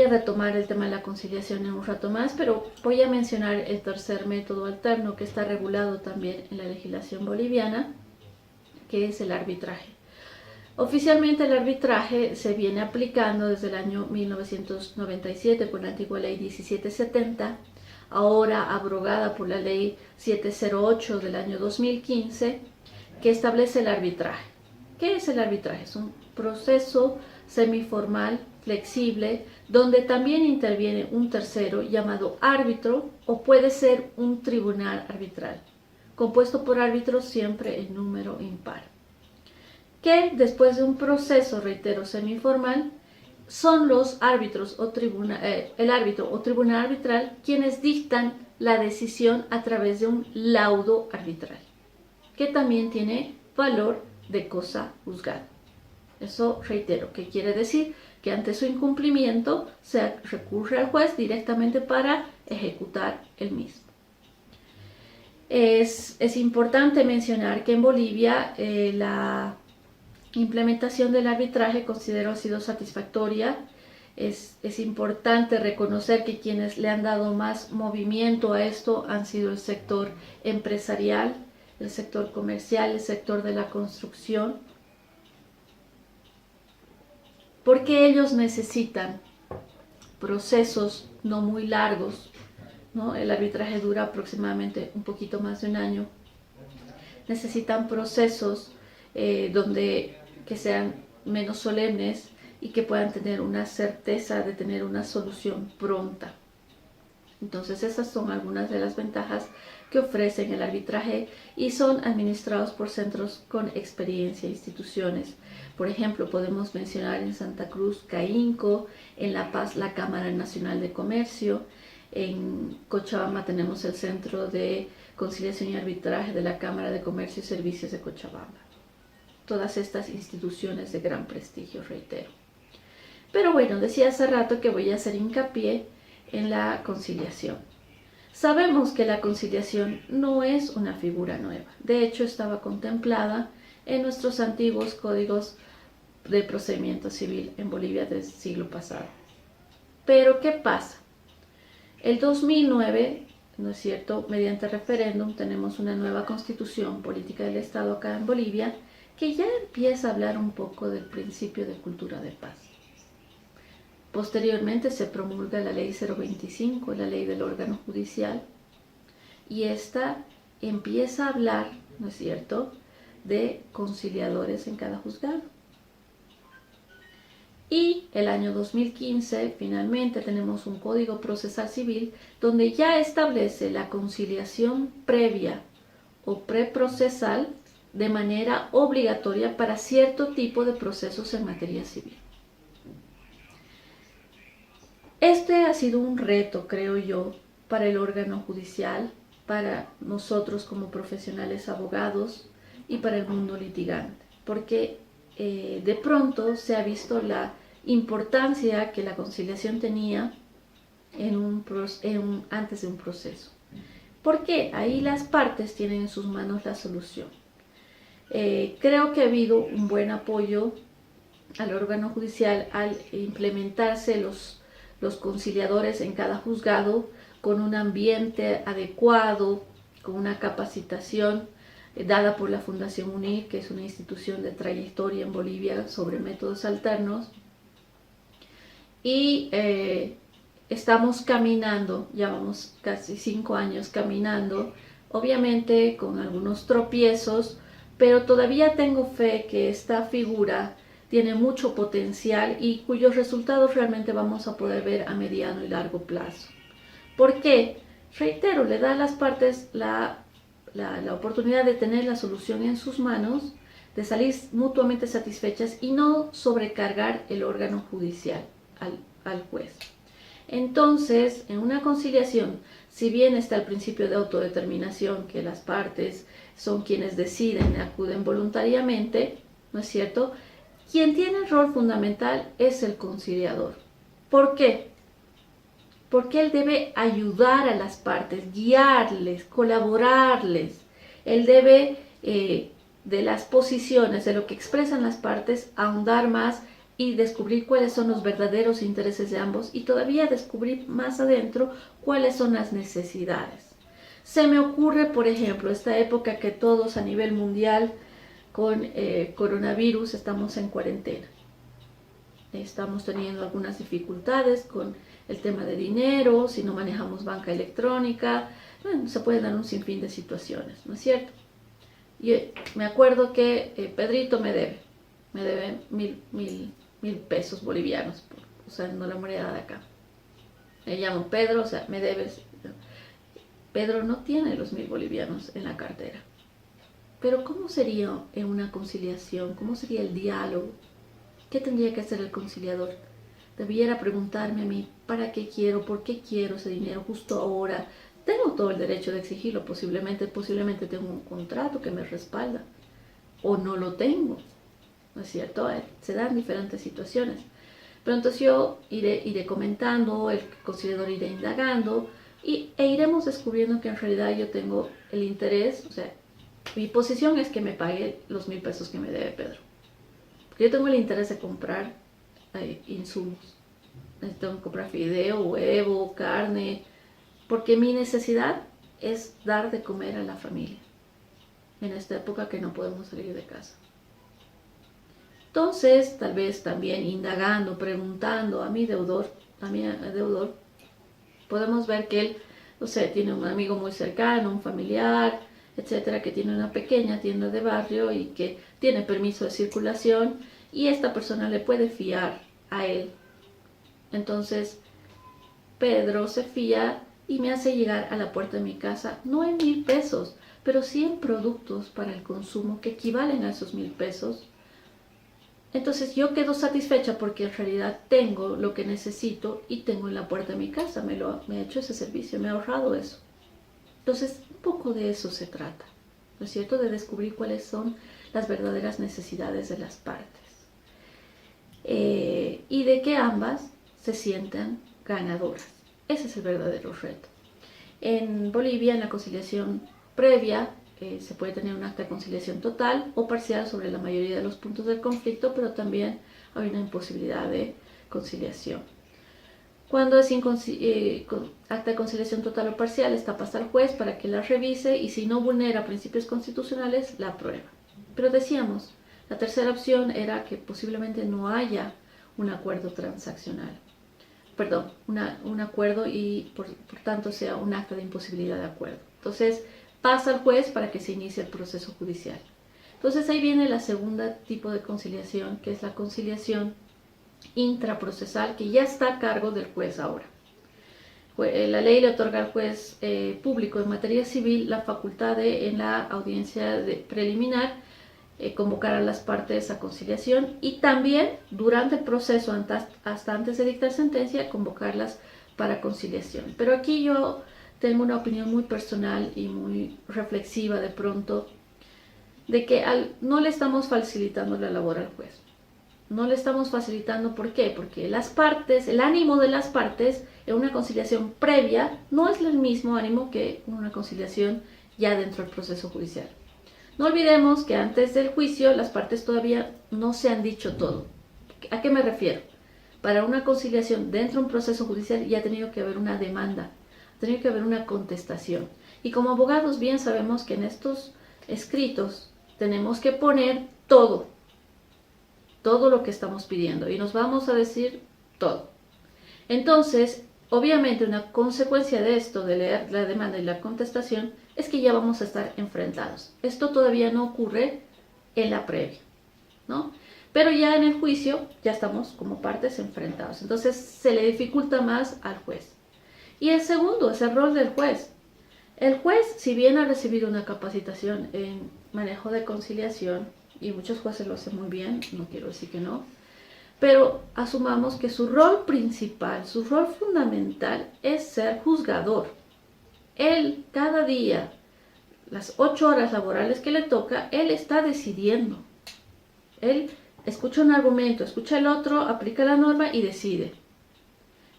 retomar el tema de la conciliación en un rato más, pero voy a mencionar el tercer método alterno que está regulado también en la legislación boliviana, que es el arbitraje. Oficialmente el arbitraje se viene aplicando desde el año 1997 por la antigua ley 1770, ahora abrogada por la ley 708 del año 2015, que establece el arbitraje. ¿Qué es el arbitraje? Es un proceso semiformal, flexible, donde también interviene un tercero llamado árbitro o puede ser un tribunal arbitral, compuesto por árbitros siempre en número impar. Que después de un proceso, reitero, semiformal, son los árbitros o el árbitro o tribunal arbitral quienes dictan la decisión a través de un laudo arbitral, que también tiene valor de cosa juzgada. Eso, reitero, que quiere decir que ante su incumplimiento se recurre al juez directamente para ejecutar el mismo. Es importante mencionar que en Bolivia la implementación del arbitraje considero ha sido satisfactoria. Es importante reconocer que quienes le han dado más movimiento a esto han sido el sector empresarial, el sector comercial, el sector de la construcción, porque ellos necesitan procesos no muy largos, ¿no? El arbitraje dura aproximadamente un poquito más de un año. Necesitan procesos que sean menos solemnes y que puedan tener una certeza de tener una solución pronta. Entonces esas son algunas de las ventajas que ofrecen el arbitraje y son administrados por centros con experiencia, instituciones. Por ejemplo, podemos mencionar en Santa Cruz, CAINCO, en La Paz, la Cámara Nacional de Comercio, en Cochabamba tenemos el Centro de Conciliación y Arbitraje de la Cámara de Comercio y Servicios de Cochabamba. Todas estas instituciones de gran prestigio, reitero. Pero bueno, decía hace rato que voy a hacer hincapié en la conciliación. Sabemos que la conciliación no es una figura nueva. De hecho, estaba contemplada en nuestros antiguos códigos de procedimiento civil en Bolivia del siglo pasado. Pero, ¿qué pasa? El 2009, ¿no es cierto?, mediante referéndum tenemos una nueva constitución política del Estado acá en Bolivia que ya empieza a hablar un poco del principio de cultura de paz. Posteriormente se promulga la ley 025, la ley del órgano judicial, y esta empieza a hablar, ¿no es cierto?, de conciliadores en cada juzgado. Y el año 2015 finalmente tenemos un Código Procesal Civil donde ya establece la conciliación previa o preprocesal de manera obligatoria para cierto tipo de procesos en materia civil. Este ha sido un reto, creo yo, para el órgano judicial, para nosotros como profesionales abogados y para el mundo litigante, porque de pronto se ha visto la importancia que la conciliación tenía antes de un proceso. ¿Por qué? Ahí las partes tienen en sus manos la solución. Creo que ha habido un buen apoyo al órgano judicial al implementarse los conciliadores en cada juzgado con un ambiente adecuado, con una capacitación dada por la Fundación UNIR, que es una institución de trayectoria en Bolivia sobre métodos alternos. Y estamos caminando, llevamos casi 5 años caminando, obviamente con algunos tropiezos, pero todavía tengo fe que esta figura tiene mucho potencial y cuyos resultados realmente vamos a poder ver a mediano y largo plazo. ¿Por qué? Reitero, le da a las partes la oportunidad de tener la solución en sus manos, de salir mutuamente satisfechas y no sobrecargar el órgano judicial al juez. Entonces, en una conciliación, si bien está el principio de autodeterminación, que las partes son quienes deciden y acuden voluntariamente, ¿no es cierto?, quien tiene el rol fundamental es el conciliador. ¿Por qué? Porque él debe ayudar a las partes, guiarles, colaborarles. Él debe, de las posiciones, de lo que expresan las partes, ahondar más y descubrir cuáles son los verdaderos intereses de ambos y todavía descubrir más adentro cuáles son las necesidades. Se me ocurre, por ejemplo, esta época que todos a nivel mundial con coronavirus estamos en cuarentena. Estamos teniendo algunas dificultades con el tema de dinero, si no manejamos banca electrónica, bueno, se pueden dar un sinfín de situaciones, ¿no es cierto? Yo me acuerdo que Pedrito me debe 1.000 pesos bolivianos, usando la moneda de acá. Me llamo Pedro, o sea, me debes. Pedro no tiene los 1.000 bolivianos en la cartera. Pero ¿cómo sería en una conciliación? ¿Cómo sería el diálogo? ¿Qué tendría que hacer el conciliador? Debiera preguntarme a mí, ¿para qué quiero? ¿Por qué quiero ese dinero justo ahora? Tengo todo el derecho de exigirlo, posiblemente tengo un contrato que me respalda, o no lo tengo, ¿no es cierto? Se dan diferentes situaciones. Pero entonces yo iré comentando, el conciliador irá indagando, e iremos descubriendo que en realidad yo tengo el interés, o sea, mi posición es que me pague los 1.000 pesos que me debe Pedro. Porque yo tengo el interés de comprar insumos. Necesito comprar fideo, huevo, carne, porque mi necesidad es dar de comer a la familia en esta época que no podemos salir de casa. Entonces, tal vez también indagando, preguntando a mi deudor, podemos ver que él, no sé, tiene un amigo muy cercano, un familiar, etcétera, que tiene una pequeña tienda de barrio y que tiene permiso de circulación y esta persona le puede fiar a él. Entonces, Pedro se fía y me hace llegar a la puerta de mi casa, no en 1.000 pesos, pero sí en productos para el consumo que equivalen a esos 1.000 pesos. Entonces yo quedo satisfecha porque en realidad tengo lo que necesito y tengo en la puerta de mi casa, me ha hecho ese servicio, me ha ahorrado eso. Entonces un poco de eso se trata, ¿no es cierto? De descubrir cuáles son las verdaderas necesidades de las partes y de que ambas se sientan ganadoras. Ese es el verdadero reto. En Bolivia, en la conciliación previa, se puede tener un acta de conciliación total o parcial sobre la mayoría de los puntos del conflicto, pero también hay una imposibilidad de conciliación. Cuando es acta de conciliación total o parcial, esta pasa al juez para que la revise y si no vulnera principios constitucionales, la aprueba. Pero decíamos, la tercera opción era que posiblemente no haya un acuerdo transaccional. Perdón, un acuerdo y por tanto sea un acta de imposibilidad de acuerdo. Entonces pasa al juez para que se inicie el proceso judicial. Entonces ahí viene la segunda tipo de conciliación, que es la conciliación intraprocesal que ya está a cargo del juez ahora. La ley le otorga al juez público en materia civil la facultad de, en la audiencia preliminar, convocar a las partes a conciliación y también durante el proceso, hasta antes de dictar sentencia, convocarlas para conciliación. Pero aquí yo tengo una opinión muy personal y muy reflexiva de pronto, de que no le estamos facilitando la labor al juez. No le estamos facilitando, ¿por qué? Porque las partes, el ánimo de las partes en una conciliación previa no es el mismo ánimo que una conciliación ya dentro del proceso judicial. No olvidemos que antes del juicio las partes todavía no se han dicho todo. ¿A qué me refiero? Para una conciliación dentro de un proceso judicial ya ha tenido que haber una demanda, ha tenido que haber una contestación. Y como abogados bien sabemos que en estos escritos tenemos que poner todo lo que estamos pidiendo y nos vamos a decir todo. Entonces, obviamente una consecuencia de esto, de leer la demanda y la contestación, es que ya vamos a estar enfrentados. Esto todavía no ocurre en la previa, ¿no? Pero ya en el juicio ya estamos como partes enfrentados. Entonces se le dificulta más al juez. Y el segundo es el rol del juez. El juez, si bien ha recibido una capacitación en manejo de conciliación, y muchos jueces lo hacen muy bien, no quiero decir que no, pero asumamos que su rol principal, su rol fundamental es ser juzgador. Él, cada día, las 8 horas laborales que le toca, él está decidiendo. Él escucha un argumento, escucha el otro, aplica la norma y decide.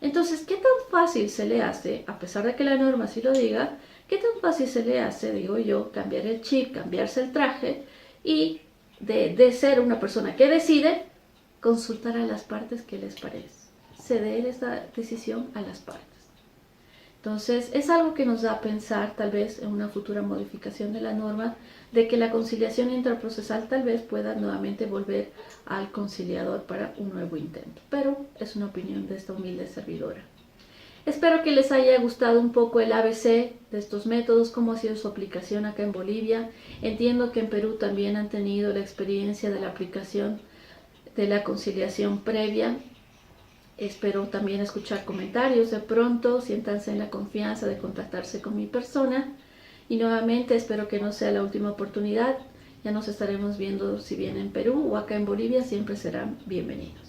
Entonces, ¿qué tan fácil se le hace, a pesar de que la norma sí lo diga, qué tan fácil se le hace, digo yo, cambiar el chip, cambiarse el traje y de ser una persona que decide, consultar a las partes qué les parece, ceder esa decisión a las partes? Entonces es algo que nos da a pensar tal vez en una futura modificación de la norma, de que la conciliación intraprocesal tal vez pueda nuevamente volver al conciliador para un nuevo intento, pero es una opinión de esta humilde servidora. Espero que les haya gustado un poco el ABC de estos métodos, cómo ha sido su aplicación acá en Bolivia. Entiendo que en Perú también han tenido la experiencia de la aplicación de la conciliación previa. Espero también escuchar comentarios de pronto, siéntanse en la confianza de contactarse con mi persona. Y nuevamente espero que no sea la última oportunidad. Ya nos estaremos viendo, si bien en Perú o acá en Bolivia, siempre serán bienvenidos.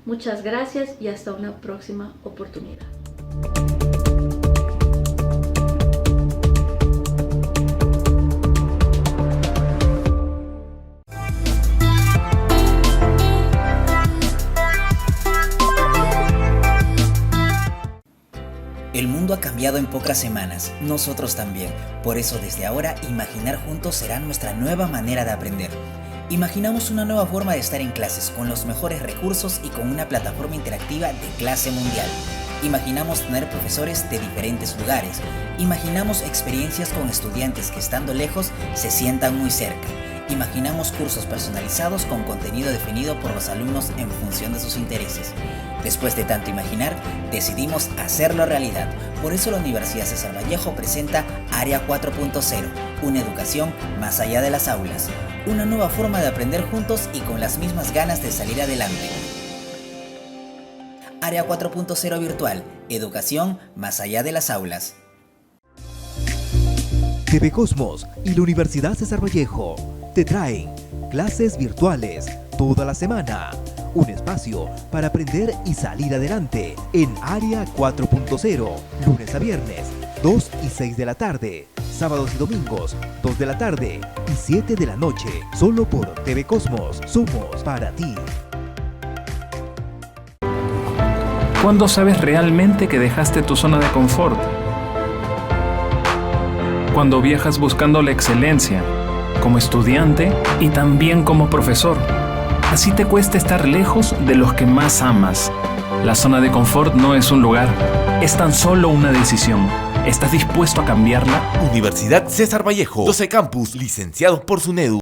Muchas gracias y hasta una próxima oportunidad. El mundo ha cambiado en pocas semanas, nosotros también. Por eso desde ahora, imaginar juntos será nuestra nueva manera de aprender. Imaginamos una nueva forma de estar en clases, con los mejores recursos y con una plataforma interactiva de clase mundial. Imaginamos tener profesores de diferentes lugares. Imaginamos experiencias con estudiantes que estando lejos se sientan muy cerca. Imaginamos cursos personalizados con contenido definido por los alumnos en función de sus intereses. Después de tanto imaginar, decidimos hacerlo realidad. Por eso la Universidad César Vallejo presenta Área 4.0, una educación más allá de las aulas. Una nueva forma de aprender juntos y con las mismas ganas de salir adelante. Área 4.0 virtual, educación más allá de las aulas. TV Cosmos y la Universidad César Vallejo te traen clases virtuales toda la semana. Un espacio para aprender y salir adelante en Área 4.0, lunes a viernes, 2 y 6 de la tarde, sábados y domingos, 2 de la tarde y 7 de la noche, solo por TV Cosmos. Somos para ti. ¿Cuándo sabes realmente que dejaste tu zona de confort? Cuando viajas buscando la excelencia, como estudiante y también como profesor. Así te cuesta estar lejos de los que más amas. La zona de confort no es un lugar, es tan solo una decisión. ¿Estás dispuesto a cambiarla? Universidad César Vallejo, 12 campus licenciados por SUNEDU.